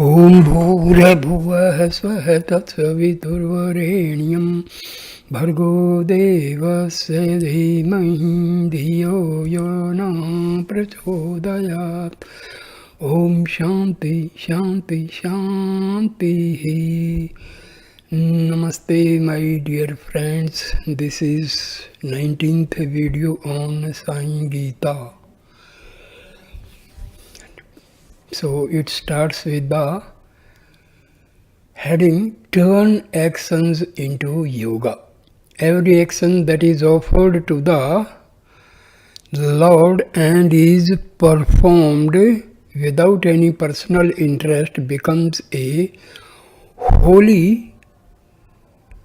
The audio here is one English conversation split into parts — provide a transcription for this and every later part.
ॐ भूर्भुवः स्वः तत्सवितुर्वरेण्यं भर्गो देवस्य धीमहि धियो यो न प्रचोदयात्. ॐ शान्ति शान्ति शान्तिः. Namaste my dear friends. This is 19th video on Sai Gita. So it starts with the heading Turn Actions into Yoga. Every action that is offered to the Lord and is performed without any personal interest becomes a holy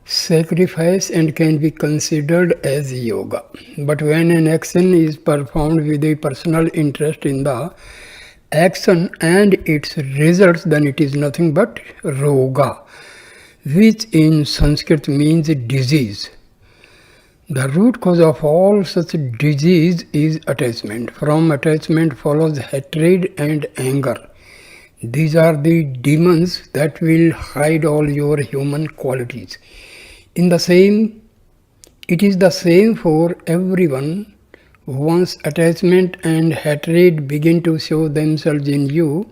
sacrifice and can be considered as yoga. But when an action is performed with a personal interest in the action and its results, then it is nothing but roga, which in Sanskrit means disease. The root cause of all such disease is attachment. From attachment follows hatred and anger. These are the demons that will hide all your human qualities. It is the same for everyone. Once attachment and hatred begin to show themselves in you,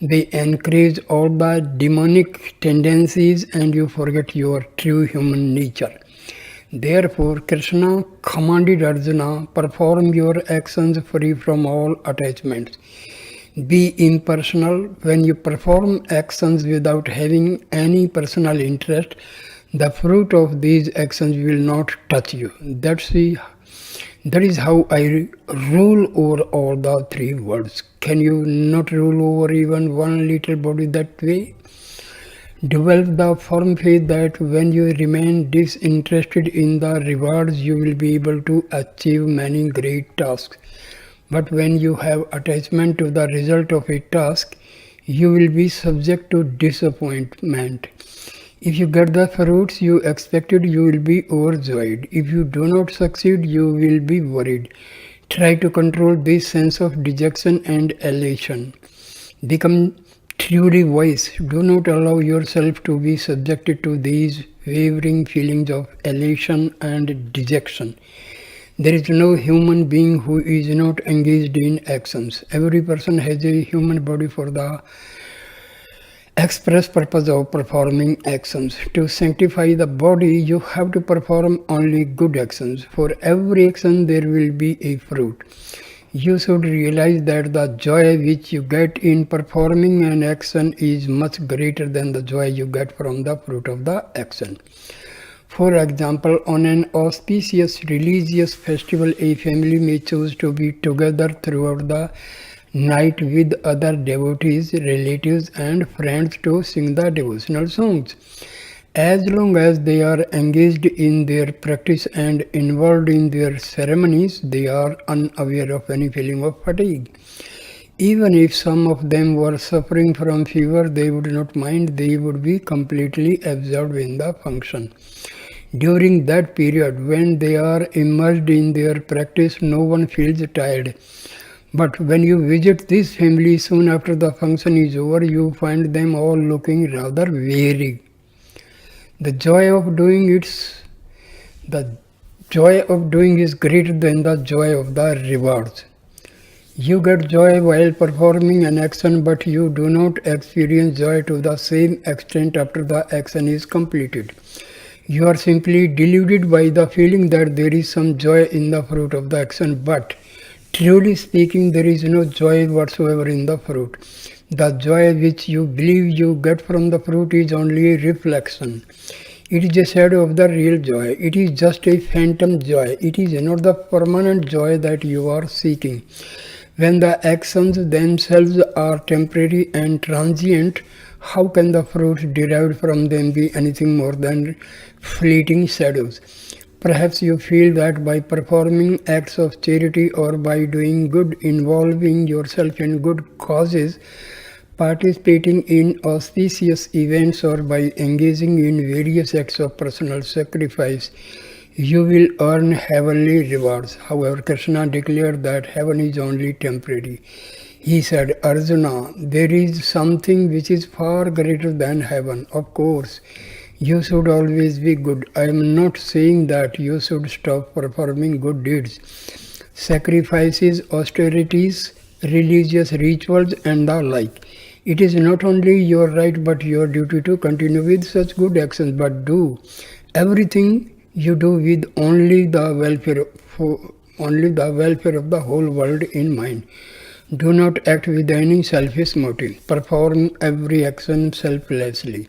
they encourage all the demonic tendencies and you forget your true human nature. Therefore, Krishna commanded Arjuna, perform your actions free from all attachments. Be impersonal. When you perform actions without having any personal interest, the fruit of these actions will not touch you. That is how I rule over all the three worlds. Can you not rule over even one little body that way? Develop the firm faith that when you remain disinterested in the rewards, you will be able to achieve many great tasks. But when you have attachment to the result of a task, you will be subject to disappointment. If you get the fruits you expected, you will be overjoyed. If you do not succeed, you will be worried. Try to control this sense of dejection and elation. Become truly wise. Do not allow yourself to be subjected to these wavering feelings of elation and dejection. There is no human being who is not engaged in actions. Every person has a human body for the express purpose of performing actions. To sanctify the body, you have to perform only good actions. For every action, there will be a fruit. You should realize that the joy which you get in performing an action is much greater than the joy you get from the fruit of the action. For example, on an auspicious religious festival, a family may choose to be together throughout the night with other devotees, relatives and friends to sing the devotional songs. As long as they are engaged in their practice and involved in their ceremonies, they are unaware of any feeling of fatigue. Even if some of them were suffering from fever, they would not mind. They would be completely absorbed in the function. During that period, when they are immersed in their practice, no one feels tired. But when you visit this family soon after the function is over, you find them all looking rather weary. The joy of doing is greater than the joy of the rewards. You get joy while performing an action, but you do not experience joy to the same extent after the action is completed. You are simply deluded by the feeling that there is some joy in the fruit of the action, but truly speaking, there is no joy whatsoever in the fruit. The joy which you believe you get from the fruit is only a reflection. It is a shadow of the real joy. It is just a phantom joy. It is not the permanent joy that you are seeking. When the actions themselves are temporary and transient, how can the fruits derived from them be anything more than fleeting shadows? Perhaps you feel that by performing acts of charity or by doing good, involving yourself in good causes, participating in auspicious events or by engaging in various acts of personal sacrifice, you will earn heavenly rewards. However, Krishna declared that heaven is only temporary. He said, Arjuna, there is something which is far greater than heaven. Of course, you should always be good. I am not saying that you should stop performing good deeds, sacrifices, austerities, religious rituals, and the like. It is not only your right but your duty to continue with such good actions, but do everything you do with only the welfare of the whole world in mind. Do not act with any selfish motive. Perform every action selflessly,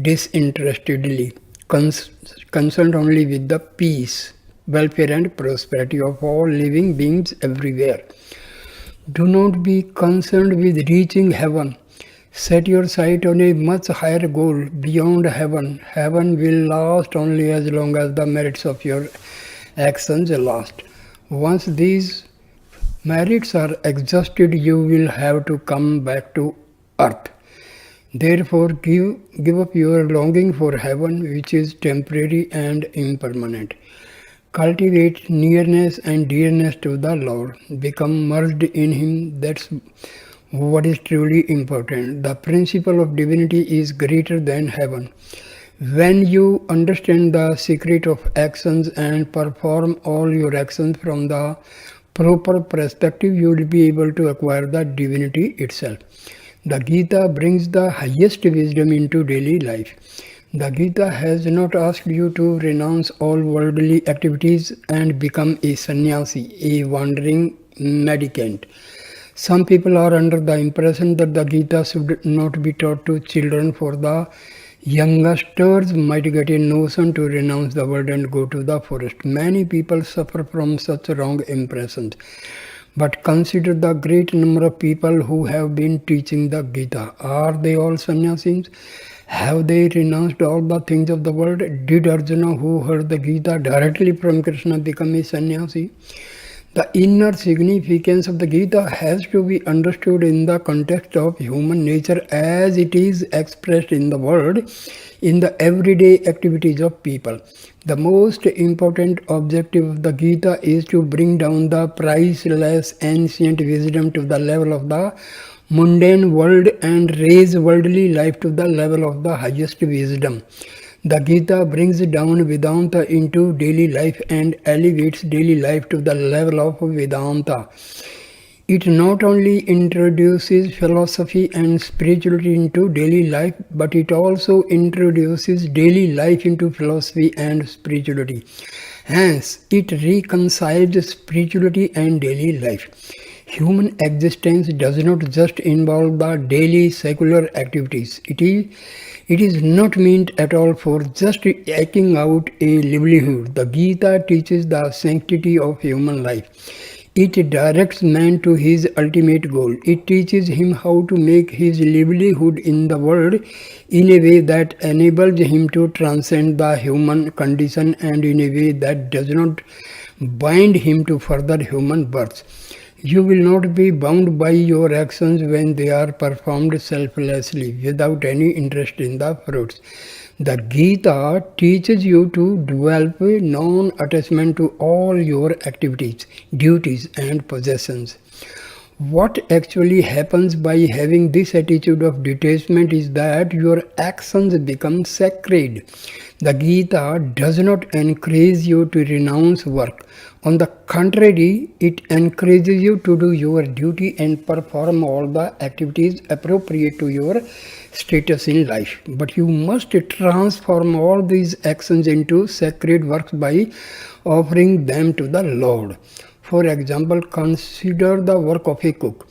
disinterestedly, concerned only with the peace, welfare, and prosperity of all living beings everywhere. Do not be concerned with reaching heaven. Set your sight on a much higher goal beyond heaven. Heaven will last only as long as the merits of your actions last. Once these merits are exhausted, you will have to come back to earth. Therefore, give up your longing for heaven, which is temporary and impermanent. Cultivate nearness and dearness to the Lord. Become merged in Him. That's what is truly important. The principle of divinity is greater than heaven. When you understand the secret of actions and perform all your actions from the proper perspective, you will be able to acquire the divinity itself. The Gita brings the highest wisdom into daily life. The Gita has not asked you to renounce all worldly activities and become a sannyasi, a wandering mendicant. Some people are under the impression that the Gita should not be taught to children, for the youngsters might get a notion to renounce the world and go to the forest. Many people suffer from such wrong impressions. But consider the great number of people who have been teaching the Gita. Are they all sannyasis? Have they renounced all the things of the world? Did Arjuna, who heard the Gita directly from Krishna, become a sannyasi? The inner significance of the Gita has to be understood in the context of human nature as it is expressed in the world, in the everyday activities of people. The most important objective of the Gita is to bring down the priceless ancient wisdom to the level of the mundane world and raise worldly life to the level of the highest wisdom. The Gita brings down Vedanta into daily life and elevates daily life to the level of Vedanta. It not only introduces philosophy and spirituality into daily life, but it also introduces daily life into philosophy and spirituality. Hence, it reconciles spirituality and daily life. Human existence does not just involve the daily secular activities. It is not meant at all for just eking out a livelihood. The Gita teaches the sanctity of human life. It directs man to his ultimate goal. It teaches him how to make his livelihood in the world in a way that enables him to transcend the human condition and in a way that does not bind him to further human births. You will not be bound by your actions when they are performed selflessly, without any interest in the fruits. The Gita teaches you to develop non-attachment to all your activities, duties, and possessions. What actually happens by having this attitude of detachment is that your actions become sacred. The Gita does not encourage you to renounce work. On the contrary, it encourages you to do your duty and perform all the activities appropriate to your status in life. But you must transform all these actions into sacred works by offering them to the Lord. For example, consider the work of a cook.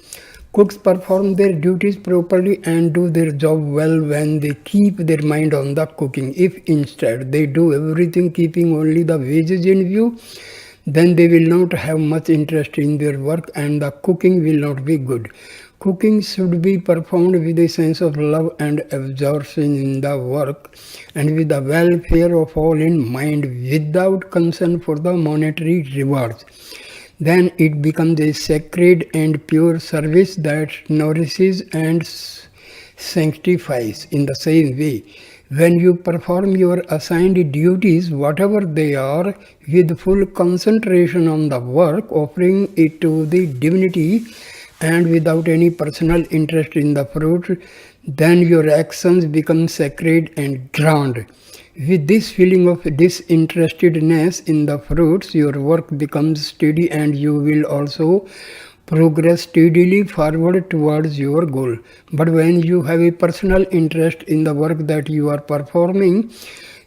Cooks perform their duties properly and do their job well when they keep their mind on the cooking. If instead they do everything keeping only the wages in view, then they will not have much interest in their work and the cooking will not be good. Cooking should be performed with a sense of love and absorption in the work and with the welfare of all in mind, without concern for the monetary rewards. Then it becomes a sacred and pure service that nourishes and sanctifies. In the same way, when you perform your assigned duties, whatever they are, with full concentration on the work, offering it to the divinity, and without any personal interest in the fruit, then your actions become sacred and grand. With this feeling of disinterestedness in the fruits, your work becomes steady and you will also progress steadily forward towards your goal. But when you have a personal interest in the work that you are performing,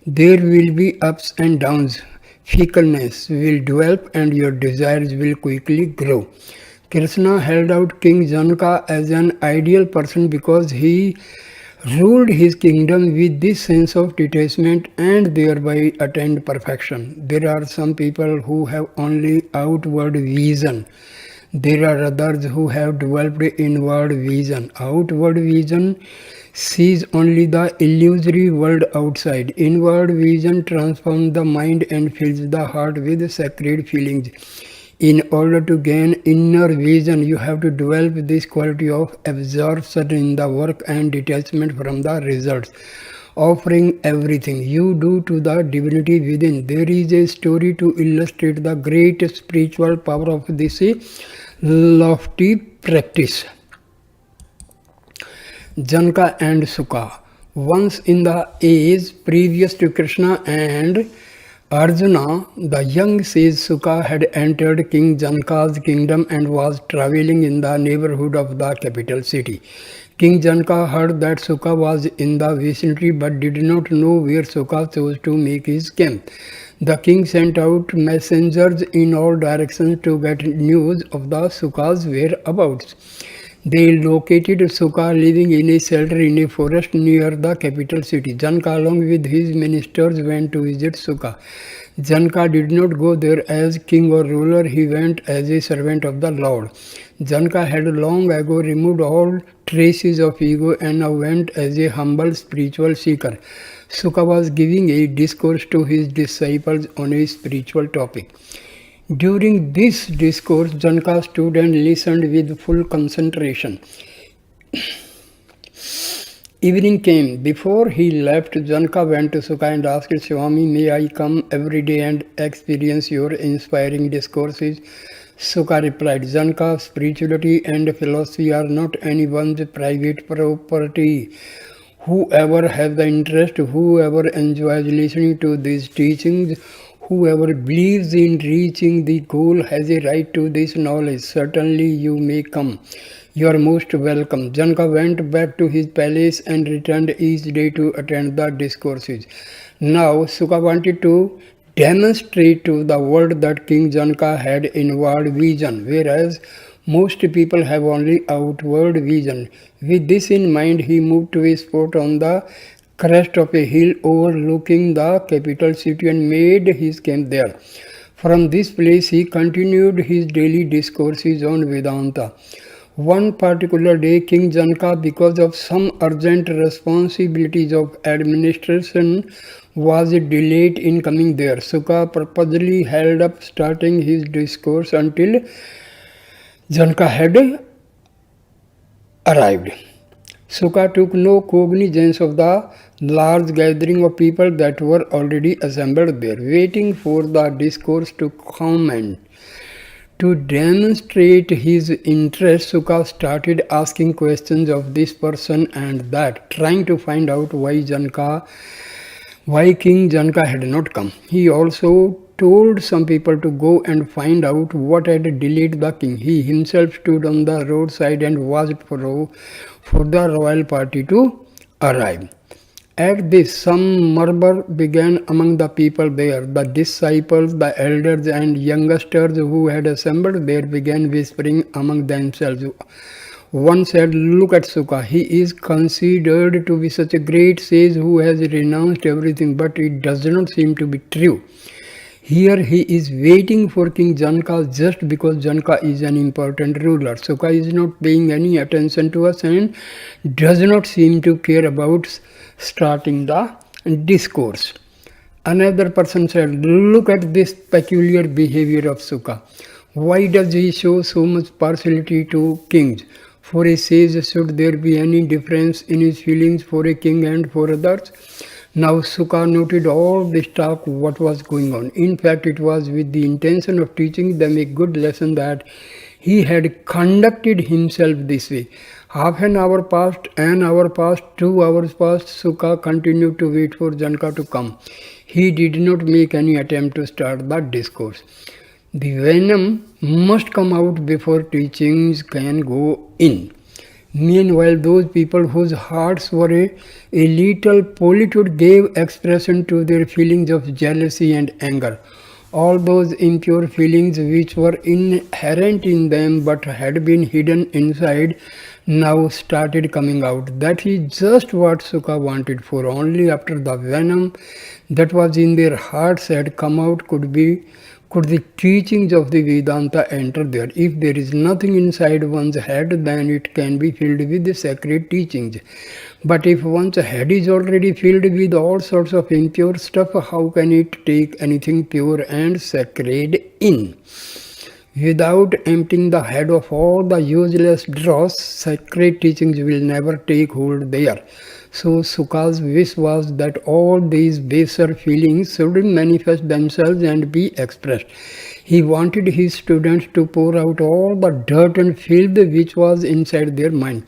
there will be ups and downs. Fickleness will develop and your desires will quickly grow. Krishna held out King Janaka as an ideal person because he ruled his kingdom with this sense of detachment and thereby attained perfection. There are some people who have only outward vision. There are others who have developed inward vision. Outward vision sees only the illusory world outside. Inward vision transforms the mind and fills the heart with sacred feelings. In order to gain inner vision, you have to develop this quality of absorption in the work and detachment from the results, offering everything you do to the divinity within. There is a story to illustrate the great spiritual power of this lofty practice. Janaka and Sukha. Once in the age previous to Krishna and Arjuna, the young sage Sukha had entered King Janaka's kingdom and was traveling in the neighborhood of the capital city. King Janaka heard that Sukha was in the vicinity but did not know where Sukha chose to make his camp. The king sent out messengers in all directions to get news of the Sukha's whereabouts. They located Sukha living in a shelter in a forest near the capital city. Janaka along with his ministers went to visit Sukha. Janaka did not go there as king or ruler, he went as a servant of the Lord. Janaka had long ago removed all traces of ego and now went as a humble spiritual seeker. Sukha was giving a discourse to his disciples on a spiritual topic. During this discourse, Janaka stood and listened with full concentration. Evening came. Before he left, Janaka went to Sukha and asked, Swami, may I come every day and experience your inspiring discourses? Sukha replied, Janaka, spirituality and philosophy are not anyone's private property. Whoever has the interest, whoever enjoys listening to these teachings, whoever believes in reaching the goal has a right to this knowledge. Certainly you may come. You are most welcome. Janaka went back to his palace and returned each day to attend the discourses. Now Sukha wanted to demonstrate to the world that King Janaka had inward vision, whereas most people have only outward vision. With this in mind, he moved to a spot on the crest of a hill overlooking the capital city and made his camp there. From this place, he continued his daily discourses on Vedanta. One particular day, King Janaka, because of some urgent responsibilities of administration, was delayed in coming there. Sukha purposely held up starting his discourse until Janaka had arrived. Sukha took no cognizance of the large gathering of people that were already assembled there, waiting for the discourse to comment. To demonstrate his interest, Sukha started asking questions of this person and that, trying to find out why King Janaka had not come. He also told some people to go and find out what had delayed the king. He himself stood on the roadside and watched for the royal party to arrive. At this, some murmur began among the people there. The disciples, the elders and youngsters who had assembled there began whispering among themselves. One said, look at Sukha. He is considered to be such a great sage who has renounced everything, but it does not seem to be true. Here he is waiting for King Janaka just because Janaka is an important ruler. Sukha is not paying any attention to us and does not seem to care about starting the discourse. Another person said, look at this peculiar behavior of Sukha. Why does he show so much partiality to kings? For a sage, should there be any difference in his feelings for a king and for others? Now Sukha noted all this talk, what was going on. In fact, it was with the intention of teaching them a good lesson that He had conducted himself this way. Half an hour passed, 2 hours passed. Sukha continued to wait for Janka to come. He did not make any attempt to start the discourse. The venom must come out before teachings can go in. Meanwhile, those people whose hearts were a little polluted gave expression to their feelings of jealousy and anger. All those impure feelings which were inherent in them but had been hidden inside now started coming out. That is just what Sukha wanted, for only after the venom that was in their hearts had come out could the teachings of the Vedanta enter there. If there is nothing inside one's head, then it can be filled with the sacred teachings. But if one's head is already filled with all sorts of impure stuff, how can it take anything pure and sacred in? Without emptying the head of all the useless dross, sacred teachings will never take hold there. So Sukha's wish was that all these baser feelings should manifest themselves and be expressed. He wanted his students to pour out all the dirt and filth which was inside their mind.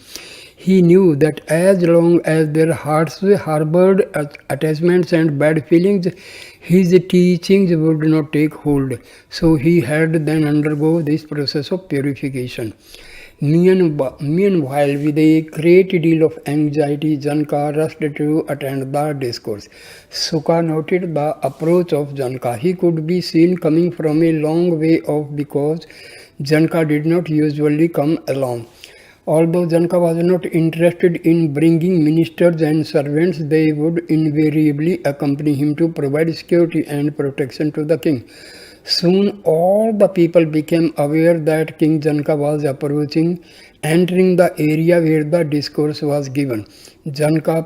He knew that as long as their hearts harbored attachments and bad feelings, his teachings would not take hold. So he had then undergo this process of purification. Meanwhile, with a great deal of anxiety, Janka rushed to attend the discourse. Sukha noted the approach of Janka. He could be seen coming from a long way off because Janka did not usually come alone. Although Janka was not interested in bringing ministers and servants, they would invariably accompany him to provide security and protection to the king. Soon all the people became aware that King Janka was approaching, entering the area where the discourse was given. Janka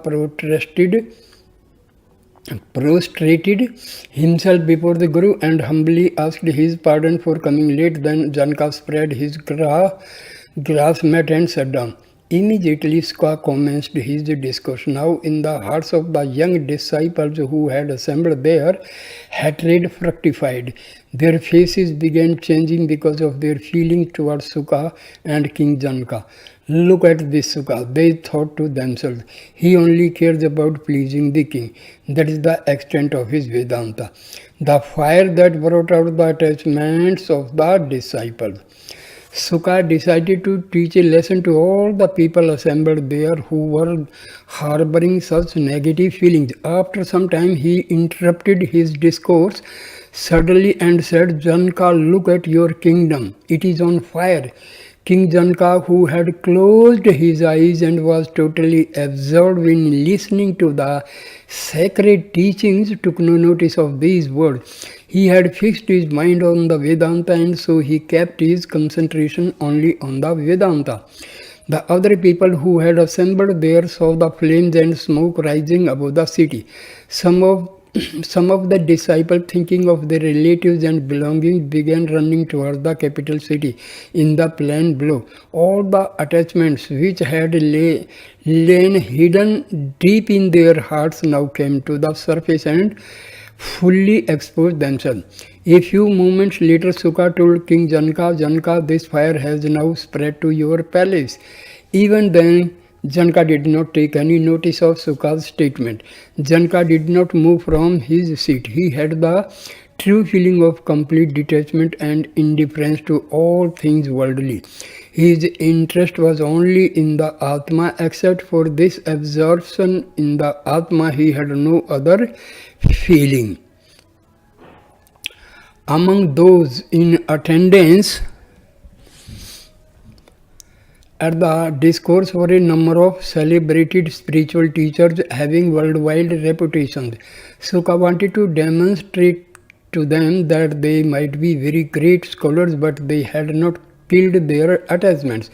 prostrated himself before the Guru and humbly asked his pardon for coming late. Then Janka spread his grass mat and sat down. Immediately Sukha commenced his discourse. Now in the hearts of the young disciples who had assembled there, hatred fructified. Their faces began changing because of their feeling towards Sukha and King Janka. Look at this Sukha, they thought to themselves. He only cares about pleasing the king. That is the extent of his Vedanta. The fire that brought out the attachments of the disciples. Sukha decided to teach a lesson to all the people assembled there who were harboring such negative feelings. After some time, he interrupted his discourse suddenly and said, Janka, look at your kingdom. It is on fire. King Janka, who had closed his eyes and was totally absorbed in listening to the sacred teachings, took no notice of these words. He had fixed his mind on the Vedanta, and so he kept his concentration only on the Vedanta. The other people who had assembled there saw the flames and smoke rising above the city. Some of the disciples, thinking of their relatives and belongings, began running towards the capital city in the plain below. All the attachments which had lain hidden deep in their hearts now came to the surface and fully exposed themselves. A few moments later, Sukha told King Janka, Janka, this fire has now spread to your palace. Even then, Janka did not take any notice of Sukha's statement. Janka did not move from his seat. He had the true feeling of complete detachment and indifference to all things worldly. His interest was only in the Atma. Except for this absorption in the Atma, he had no other feeling. Among those in attendance at the discourse were a number of celebrated spiritual teachers having worldwide reputations. Sukha wanted to demonstrate to them that they might be very great scholars, but they had not killed their attachments.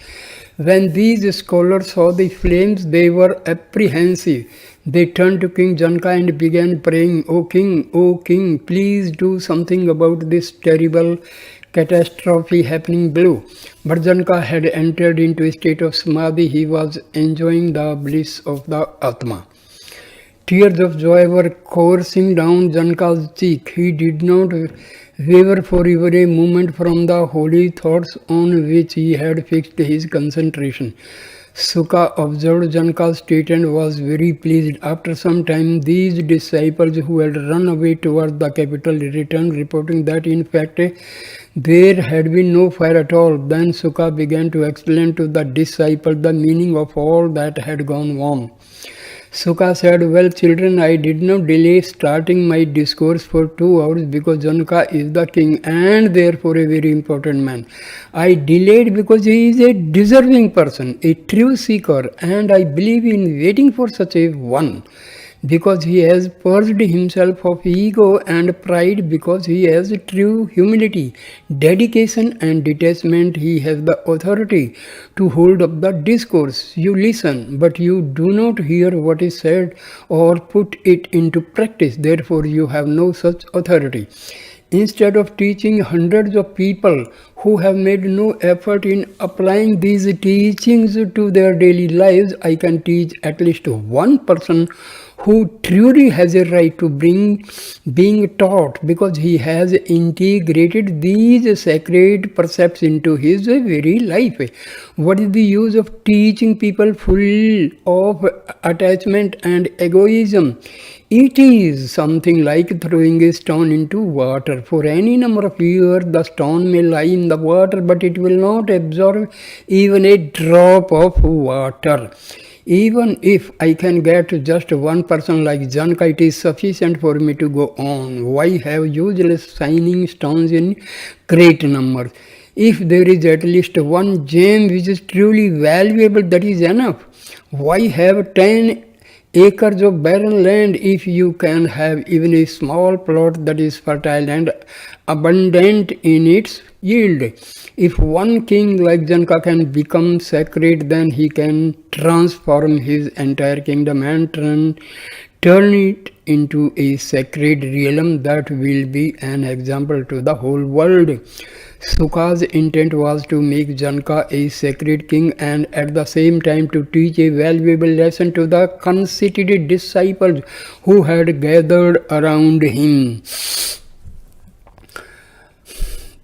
When these scholars saw the flames, they were apprehensive. They turned to King Janka and began praying, O king, please do something about this terrible catastrophe happening below. But Janka had entered into a state of samadhi. He was enjoying the bliss of the Atma. Tears of joy were coursing down Janka's cheek. He did not waver for even a moment from the holy thoughts on which he had fixed his concentration. Sukha observed Janka's state and was very pleased. After some time, these disciples who had run away towards the capital returned, reporting that in fact there had been no fire at all. Then Sukha began to explain to the disciples the meaning of all that had gone on. Sukha said, "Well, children, I did not delay starting my discourse for 2 hours because Janaka is the king and therefore a very important man. I delayed because he is a deserving person, a true seeker, and I believe in waiting for such a one. Because he has purged himself of ego and pride, because he has true humility, dedication and detachment, he has the authority to hold up the discourse. You listen, but you do not hear what is said or put it into practice. Therefore, you have no such authority. Instead of teaching hundreds of people who have made no effort in applying these teachings to their daily lives, I can teach at least one person who truly has a right to being taught because he has integrated these sacred precepts into his very life. What is the use of teaching people full of attachment and egoism? It is something like throwing a stone into water. For any number of years, the stone may lie in the water, but it will not absorb even a drop of water. Even if I can get just one person like Janka, it is sufficient for me to go on. Why have useless shining stones in great numbers? If there is at least one gem which is truly valuable, that is enough. Why have 10 acres of barren land if you can have even a small plot that is fertile and abundant in its yield? If one king like Janka can become sacred, then he can transform his entire kingdom and turn it into a sacred realm that will be an example to the whole world. Sukha's intent was to make Janka a sacred king and at the same time to teach a valuable lesson to the conceited disciples who had gathered around him.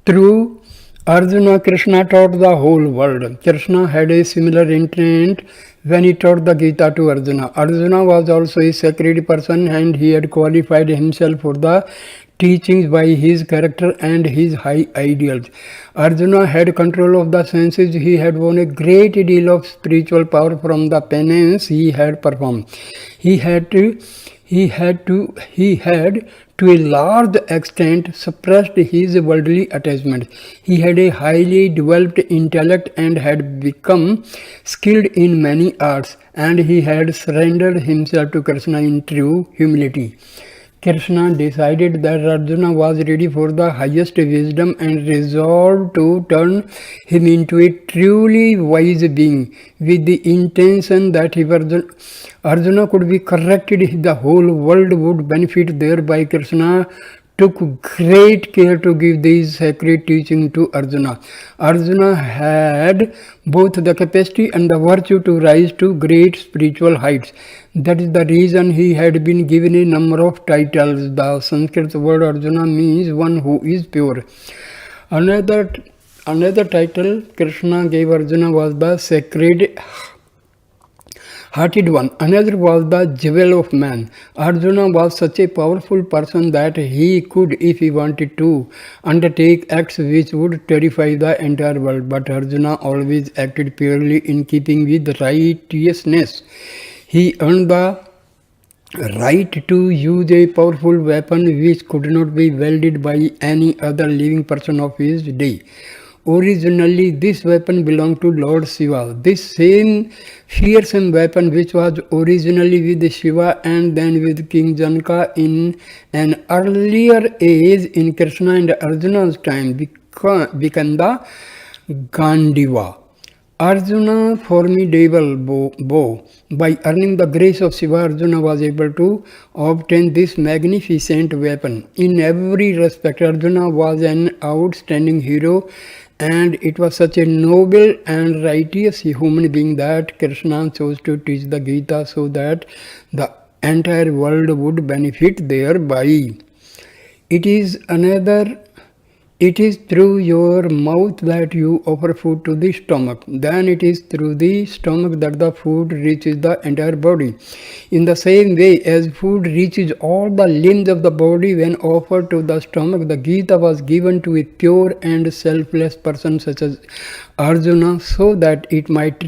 Through Arjuna, Krishna taught the whole world. Krishna had a similar intent when he taught the Gita to Arjuna. Arjuna was also a sacred person and he had qualified himself for the teachings by his character and his high ideals. Arjuna had control of the senses. He had won a great deal of spiritual power from the penance he had performed. He had to a large extent suppressed his worldly attachments. He had a highly developed intellect and had become skilled in many arts, and he had surrendered himself to Krishna in true humility. Krishna decided that Arjuna was ready for the highest wisdom and resolved to turn him into a truly wise being. With the intention that if Arjuna could be corrected, the whole world would benefit thereby. Krishna took great care to give these sacred teachings to Arjuna. Arjuna had both the capacity and the virtue to rise to great spiritual heights. That is the reason he had been given a number of titles. The Sanskrit word Arjuna means one who is pure. Another title Krishna gave Arjuna was the sacred hearted one. Another was the jewel of man. Arjuna was such a powerful person that he could, if he wanted to, undertake acts which would terrify the entire world. But Arjuna always acted purely in keeping with righteousness. He earned the right to use a powerful weapon which could not be wielded by any other living person of his day. Originally, this weapon belonged to Lord Shiva. This same fearsome weapon, which was originally with Shiva and then with King Janaka in an earlier age in Krishna and Arjuna's time, became the Gandiva. Arjuna formidable bow. By earning the grace of Shiva, Arjuna was able to obtain this magnificent weapon. In every respect, Arjuna was an outstanding hero, and it was such a noble and righteous human being that Krishna chose to teach the Gita so that the entire world would benefit thereby. It is another It is through your mouth that you offer food to the stomach. Then it is through the stomach that the food reaches the entire body. In the same way as food reaches all the limbs of the body when offered to the stomach, the Gita was given to a pure and selfless person such as Arjuna so that it might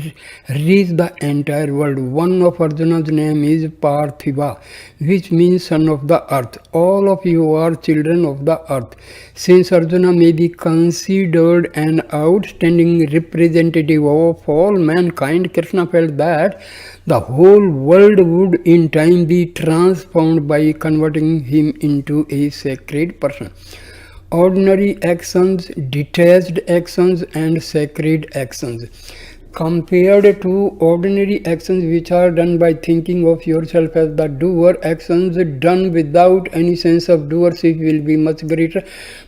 reach the entire world. One of Arjuna's name is Parthiva, which means son of the earth. All of you are children of the earth. Since Arjuna may be considered an outstanding representative of all mankind, Krishna felt that the whole world would in time be transformed by converting him into a sacred person. Ordinary actions, detached actions, and sacred actions. Compared to ordinary actions which are done by thinking of yourself as the doer, actions done without any sense of doership will be much greater.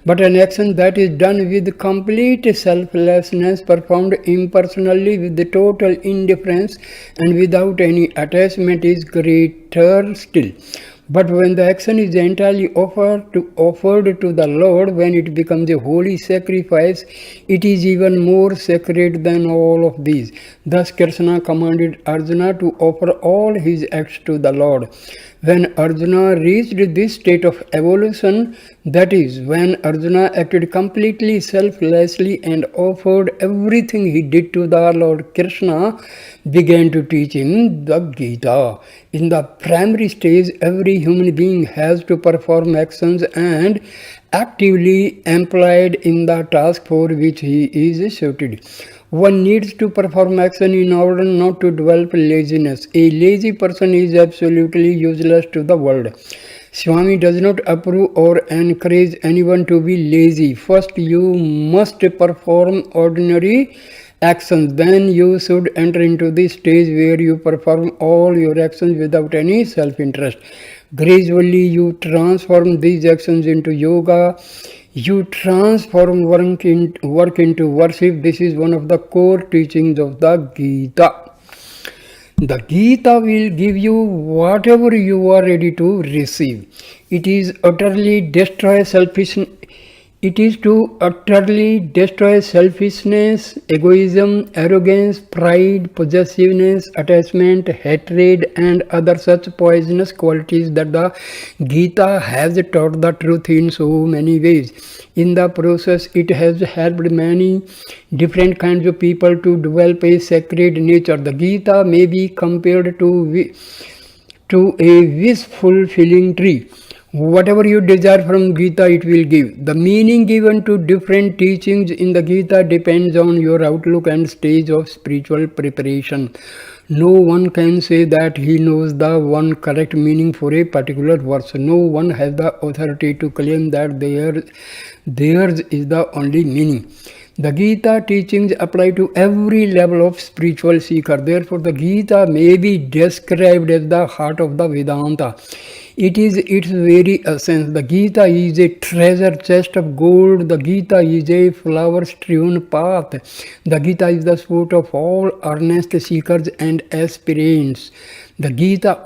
But an action that is done with complete selflessness, performed impersonally with the total indifference and without any attachment is greater still. But when the action is entirely offered to the Lord, when it becomes a holy sacrifice, it is even more sacred than all of these. Thus Krishna commanded Arjuna to offer all his acts to the Lord. When Arjuna reached this state of evolution, that is, when Arjuna acted completely selflessly and offered everything he did to the Lord, Krishna began to teach him the Gita. In the primary stage, every human being has to perform actions and actively employed in the task for which he is suited. One needs to perform action in order not to develop laziness. A lazy person is absolutely useless to the world. Swami does not approve or encourage anyone to be lazy. First, you must perform ordinary actions. Then you should enter into the stage where you perform all your actions without any self-interest. Gradually, you transform these actions into yoga. You transform work into worship. This is one of the core teachings of the Gita. The Gita will give you whatever you are ready to receive. It is utterly destroy selfishness. It is to utterly destroy selfishness, egoism, arrogance, pride, possessiveness, attachment, hatred, and other such poisonous qualities that the Gita has taught the truth in so many ways. In the process, it has helped many different kinds of people to develop a sacred nature. The Gita may be compared to a wish-fulfilling tree. Whatever you desire from Gita, it will give. The meaning given to different teachings in the Gita depends on your outlook and stage of spiritual preparation. No one can say that he knows the one correct meaning for a particular verse. No one has the authority to claim that theirs is the only meaning. The Gita teachings apply to every level of spiritual seeker. Therefore, the Gita may be described as the heart of the Vedanta. It is its very essence. The Gita is a treasure chest of gold. The Gita is a flower-strewn path. The Gita is the sport of all earnest seekers and aspirants. The Gita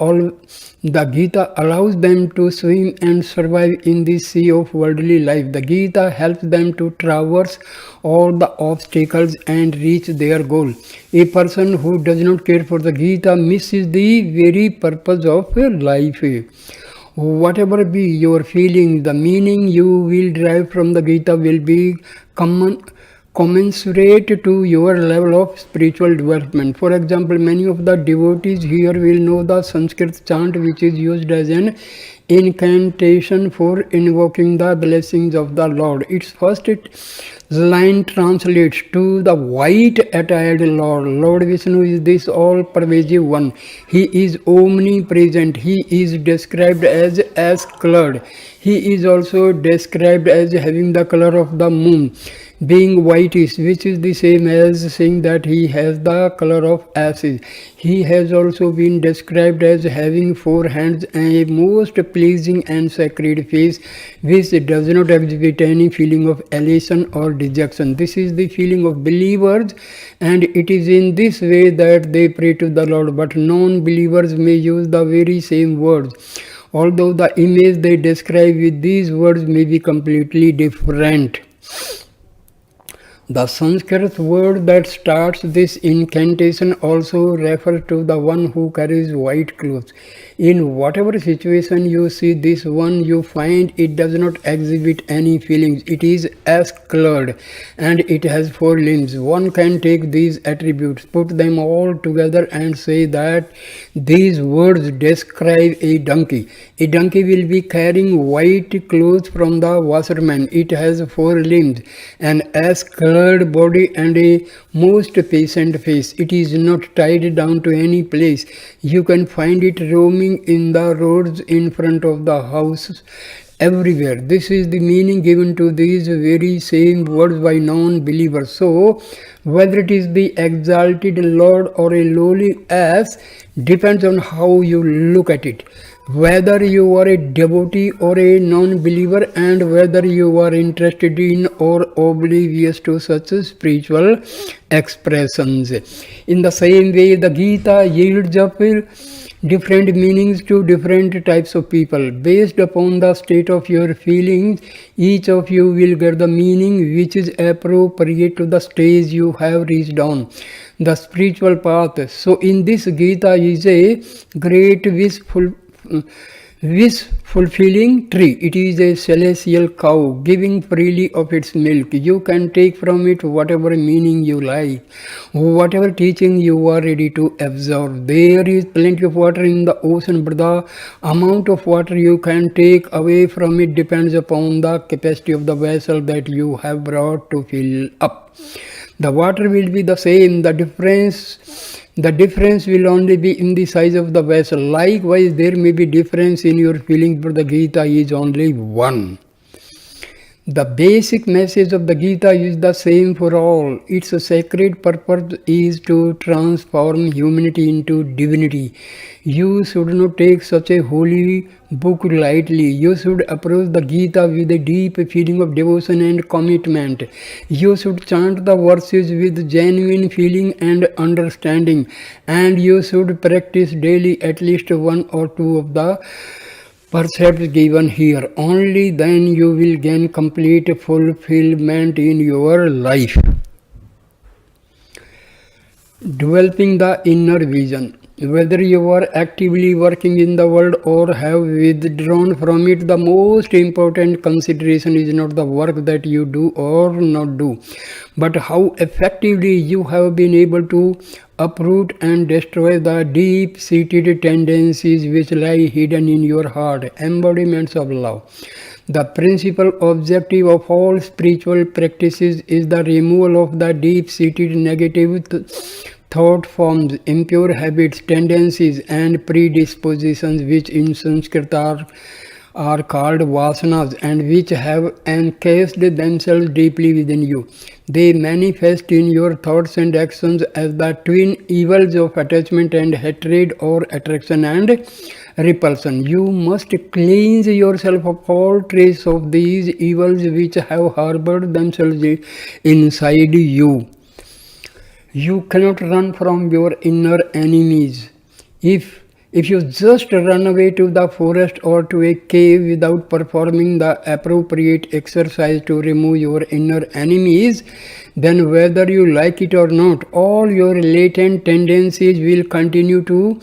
allows them to swim and survive in the sea of worldly life. The Gita helps them to traverse all the obstacles and reach their goal. A person who does not care for the Gita misses the very purpose of life. Whatever be your feeling, the meaning you will derive from the Gita will be commensurate to your level of spiritual development. For example, many of the devotees here will know the Sanskrit chant which is used as an incantation for invoking the blessings of the Lord. Its first line translates to the white-attired Lord. Lord Vishnu is this all-pervasive one. He is omnipresent. He is described as ash-colored. He is also described as having the color of the moon, being whitish, which is the same as saying that he has the color of ashes. He has also been described as having 4 hands and a most pleasing and sacred face, which does not exhibit any feeling of elation or dejection. This is the feeling of believers, and it is in this way that they pray to the Lord. But non-believers may use the very same words, although the image they describe with these words may be completely different. The Sanskrit word that starts this incantation also refers to the one who carries white clothes. In whatever situation you see this one, you find it does not exhibit any feelings. It is ash-colored and it has four limbs. One can take these attributes, put them all together and say that these words describe a donkey. A donkey will be carrying white clothes from the washerman. It has four limbs, an ash-colored body and a most patient face. It is not tied down to any place. You can find it roaming in the roads in front of the houses everywhere. This is the meaning given to these very same words by non-believers. So, whether it is the exalted Lord or a lowly ass depends on how you look at it. Whether you are a devotee or a non-believer, and whether you are interested in or oblivious to such spiritual expressions. In the same way, the Gita yields up different meanings to different types of people. Based upon the state of your feelings, each of you will get the meaning which is appropriate to the stage you have reached on the spiritual path. So in this Gita is a great wish fulfilling tree. It is a celestial cow giving freely of its milk. You can take from it whatever meaning you like, whatever teaching you are ready to absorb. There is plenty of water in the ocean, but the amount of water you can take away from it depends upon the capacity of the vessel that you have brought to fill up. The water will be the same. The difference will only be in the size of the vessel. Likewise, there may be difference in your feelings, but the Gita is only one. The basic message of the Gita is the same for all. Its sacred purpose is to transform humanity into divinity. You should not take such a holy book lightly. You should approach the Gita with a deep feeling of devotion and commitment. You should chant the verses with genuine feeling and understanding. And you should practice daily at least one or two of the precepts given here. Only then you will gain complete fulfillment in your life. Developing the inner vision. Whether you are actively working in the world or have withdrawn from it, the most important consideration is not the work that you do or not do, but how effectively you have been able to uproot and destroy the deep-seated tendencies which lie hidden in your heart, embodiments of love. The principal objective of all spiritual practices is the removal of the deep-seated negative thought forms, impure habits, tendencies and predispositions which in Sanskrit are called vasanas and which have encased themselves deeply within you. They manifest in your thoughts and actions as the twin evils of attachment and hatred or attraction and repulsion. You must cleanse yourself of all trace of these evils which have harbored themselves inside you. You cannot run from your inner enemies. If you just run away to the forest or to a cave without performing the appropriate exercise to remove your inner enemies, then whether you like it or not, all your latent tendencies will continue to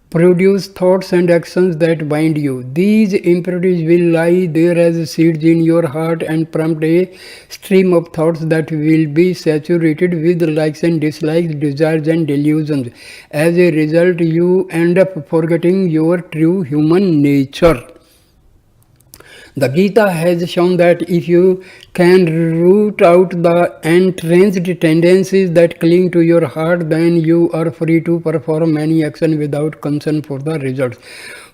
produce thoughts and actions that bind you. These impurities will lie there as seeds in your heart and prompt a stream of thoughts that will be saturated with likes and dislikes, desires and delusions. As a result, you end up forgetting your true human nature. The Gita has shown that if you can root out the entrenched tendencies that cling to your heart, then you are free to perform any action without concern for the results.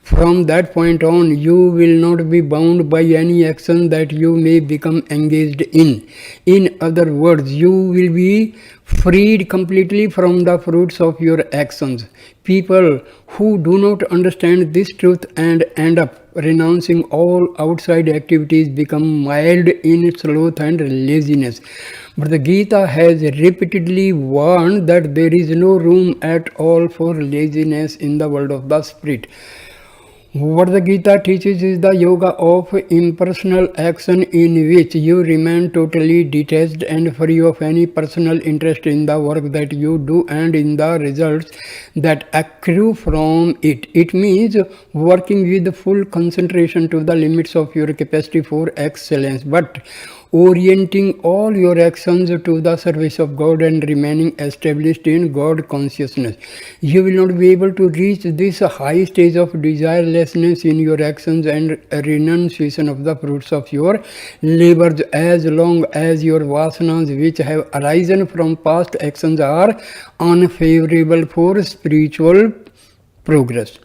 From that point on, you will not be bound by any action that you may become engaged in. In other words, you will be freed completely from the fruits of your actions. People who do not understand this truth and end up renouncing all outside activities become mild in sloth and laziness. But the Gita has repeatedly warned that there is no room at all for laziness in the world of the spirit. What the Gita teaches is the yoga of impersonal action in which you remain totally detached and free of any personal interest in the work that you do and in the results that accrue from it. It means working with full concentration to the limits of your capacity for excellence, but orienting all your actions to the service of God and remaining established in God consciousness. You will not be able to reach this high stage of desirelessness in your actions and renunciation of the fruits of your labors as long as your vasanas which have arisen from past actions are unfavorable for spiritual progress.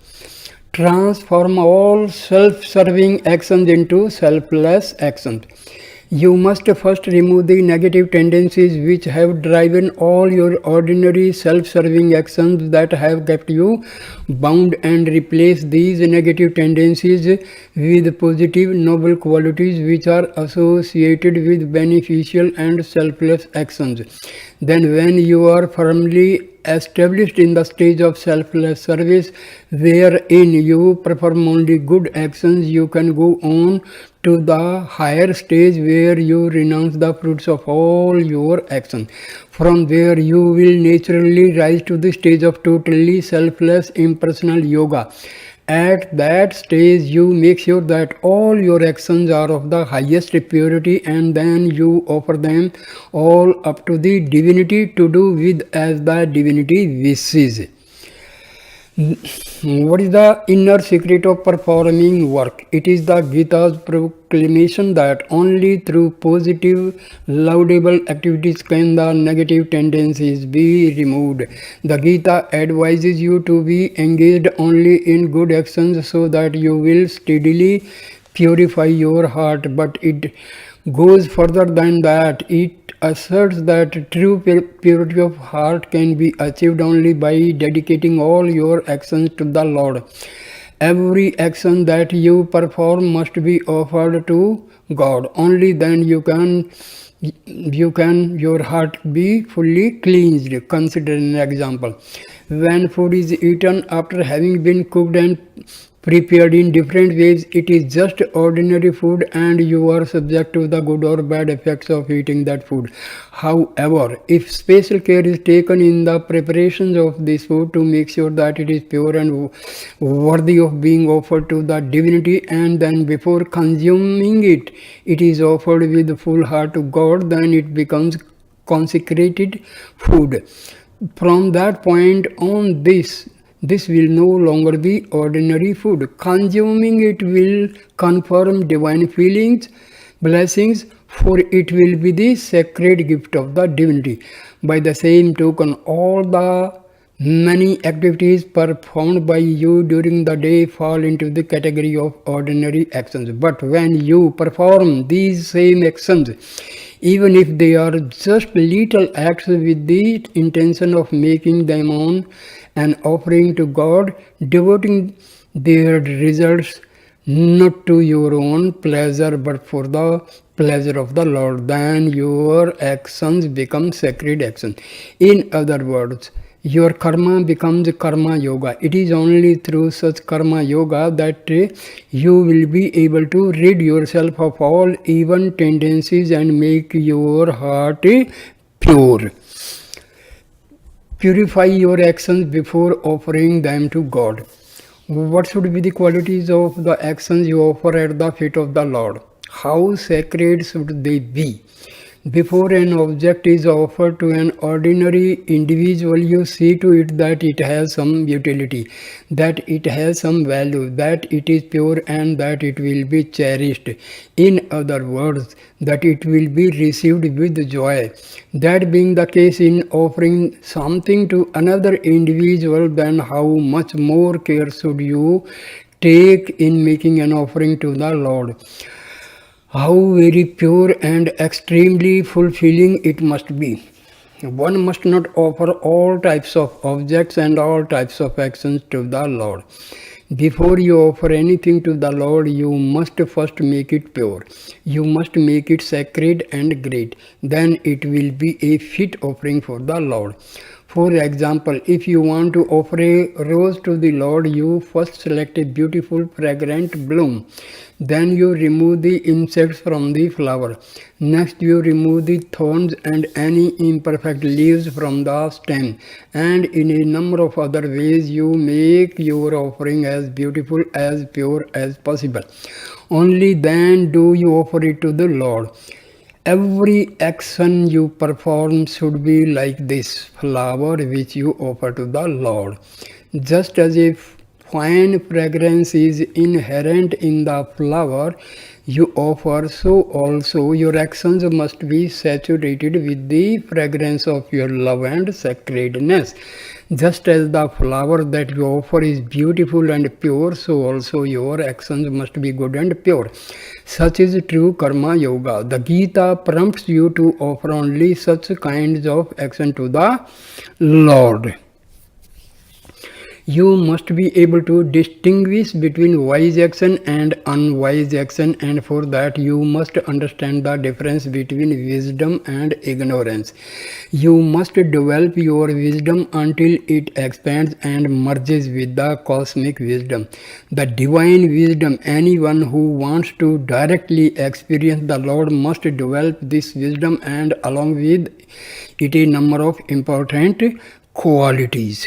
Transform all self-serving actions into selfless actions. You must first remove the negative tendencies which have driven all your ordinary self-serving actions that have kept you bound, and replace these negative tendencies with positive noble qualities which are associated with beneficial and selfless actions. Then when you are firmly established in the stage of selfless service, wherein you perform only good actions, you can go on to the higher stage where you renounce the fruits of all your actions. From there you will naturally rise to the stage of totally selfless impersonal yoga. At that stage, you make sure that all your actions are of the highest purity, and then you offer them all up to the divinity to do with as the divinity wishes. What is the inner secret of performing work? It is the Gita's proclamation that only through positive, laudable activities can the negative tendencies be removed. The Gita advises you to be engaged only in good actions so that you will steadily purify your heart, but it goes further than that. It asserts that true purity of heart can be achieved only by dedicating all your actions to the Lord. Every action that you perform must be offered to God. Only then your heart be fully cleansed. Consider an example. When food is eaten after having been cooked and prepared in different ways, it is just ordinary food and you are subject to the good or bad effects of eating that food. However, if special care is taken in the preparations of this food to make sure that it is pure and worthy of being offered to the divinity, and then before consuming it, it is offered with full heart to God, then it becomes consecrated food. From that point on, this will no longer be ordinary food. Consuming it will confirm divine feelings, blessings, for it will be the sacred gift of the divinity. By the same token, all the many activities performed by you during the day fall into the category of ordinary actions. But when you perform these same actions, even if they are just little acts with the intention of making them on an offering to God, devoting their results not to your own pleasure but for the pleasure of the Lord, then your actions become sacred actions. In other words, your karma becomes karma yoga. It is only through such karma yoga that you will be able to rid yourself of all evil tendencies and make your heart pure. Purify your actions before offering them to God. What should be the qualities of the actions you offer at the feet of the Lord? How sacred should they be? Before an object is offered to an ordinary individual, you see to it that it has some utility, that it has some value, that it is pure and that it will be cherished. In other words, that it will be received with joy. That being the case in offering something to another individual, then how much more care should you take in making an offering to the Lord? How very pure and extremely fulfilling it must be. One must not offer all types of objects and all types of actions to the Lord. Before you offer anything to the Lord, you must first make it pure. You must make it sacred and great. Then it will be a fit offering for the Lord. For example, if you want to offer a rose to the Lord, you first select a beautiful fragrant bloom. Then you remove the insects from the flower. Next you remove the thorns and any imperfect leaves from the stem. And in a number of other ways you make your offering as beautiful, as pure as possible. Only then do you offer it to the Lord. Every action you perform should be like this flower which you offer to the Lord. Just as a fine fragrance is inherent in the flower you offer, so also your actions must be saturated with the fragrance of your love and sacredness. Just as the flower that you offer is beautiful and pure, so also your actions must be good and pure. Such is true karma yoga. The Gita prompts you to offer only such kinds of action to the Lord. You must be able to distinguish between wise action and unwise action, and for that you must understand the difference between wisdom and ignorance. You must develop your wisdom until it expands and merges with the cosmic wisdom. The divine wisdom, anyone who wants to directly experience the Lord must develop this wisdom, and along with it a number of important qualities.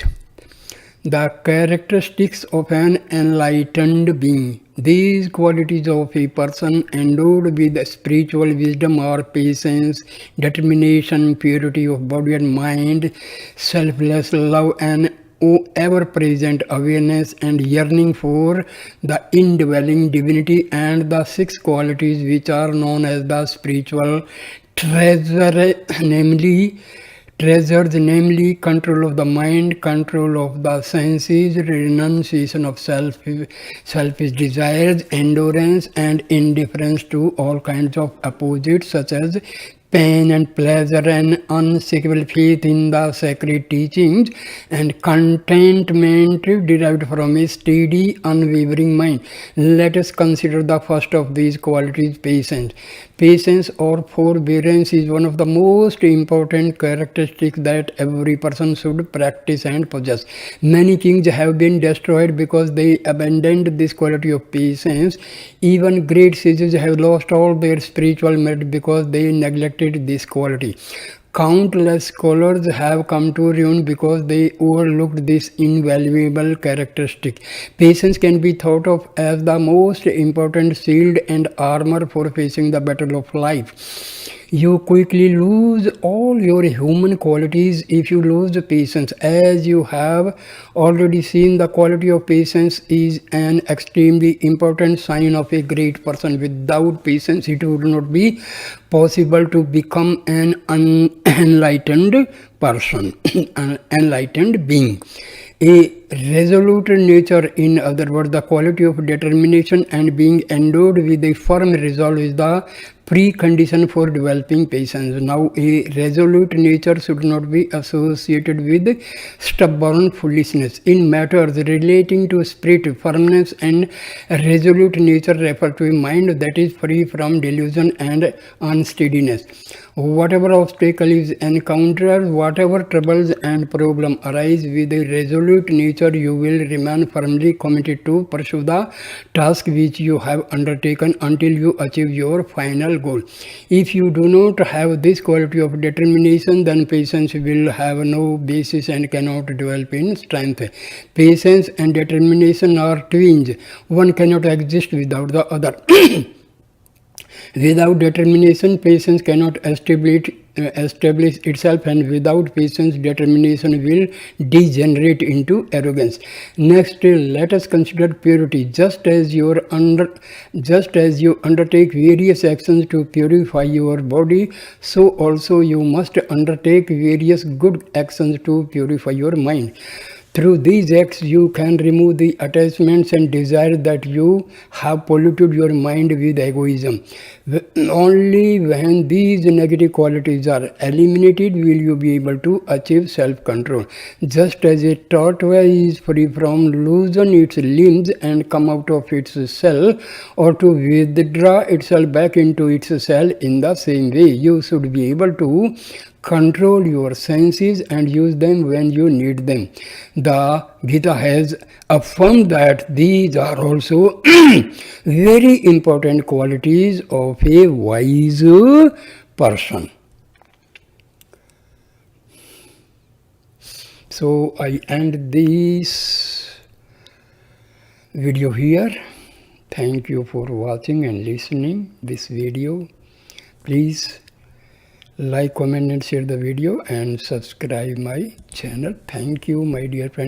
The characteristics of an enlightened being. These qualities of a person endowed with spiritual wisdom are patience, determination, purity of body and mind, selfless love, and ever-present awareness and yearning for the indwelling divinity, and the six qualities which are known as the spiritual treasures, namely control of the mind, control of the senses, renunciation of selfish desires, endurance, and indifference to all kinds of opposites such as pain and pleasure, and unshakable faith in the sacred teachings, and contentment derived from a steady, unwavering mind. Let us consider the first of these qualities, patience. Patience or forbearance is one of the most important characteristics that every person should practice and possess. Many kings have been destroyed because they abandoned this quality of patience. Even great sages have lost all their spiritual merit because they neglected this quality. Countless scholars have come to ruin because they overlooked this invaluable characteristic. Patience can be thought of as the most important shield and armor for facing the battle of life. You quickly lose all your human qualities if you lose patience. As you have already seen, the quality of patience is an extremely important sign of a great person. Without patience, it would not be possible to become an enlightened person, an enlightened being. A resolute nature, in other words, the quality of determination and being endowed with a firm resolve, is the precondition for developing patience. Now, a resolute nature should not be associated with stubborn foolishness. In matters relating to spirit, firmness and resolute nature refer to a mind that is free from delusion and unsteadiness. Whatever obstacle is encountered, whatever troubles and problems arise, with a resolute nature you will remain firmly committed to pursue the task which you have undertaken until you achieve your final goal. If you do not have this quality of determination, then patience will have no basis and cannot develop in strength. Patience and determination are twins. One cannot exist without the other. Without determination, patience cannot establish itself, and without patience, determination will degenerate into arrogance. Next, let us consider purity. Just as you undertake various actions to purify your body, so also you must undertake various good actions to purify your mind. Through these acts, you can remove the attachments and desires that you have polluted your mind with egoism. Only when these negative qualities are eliminated will you be able to achieve self-control. Just as a tortoise is free from loosen its limbs and come out of its cell, or to withdraw itself back into its cell, in the same way you should be able to control your senses and use them when you need them. The Gita has affirmed that these are also very important qualities of a wise person. So I end this video here. Thank you for watching and listening this video. Please like, comment and share the video and subscribe my channel. Thank you, my dear friends.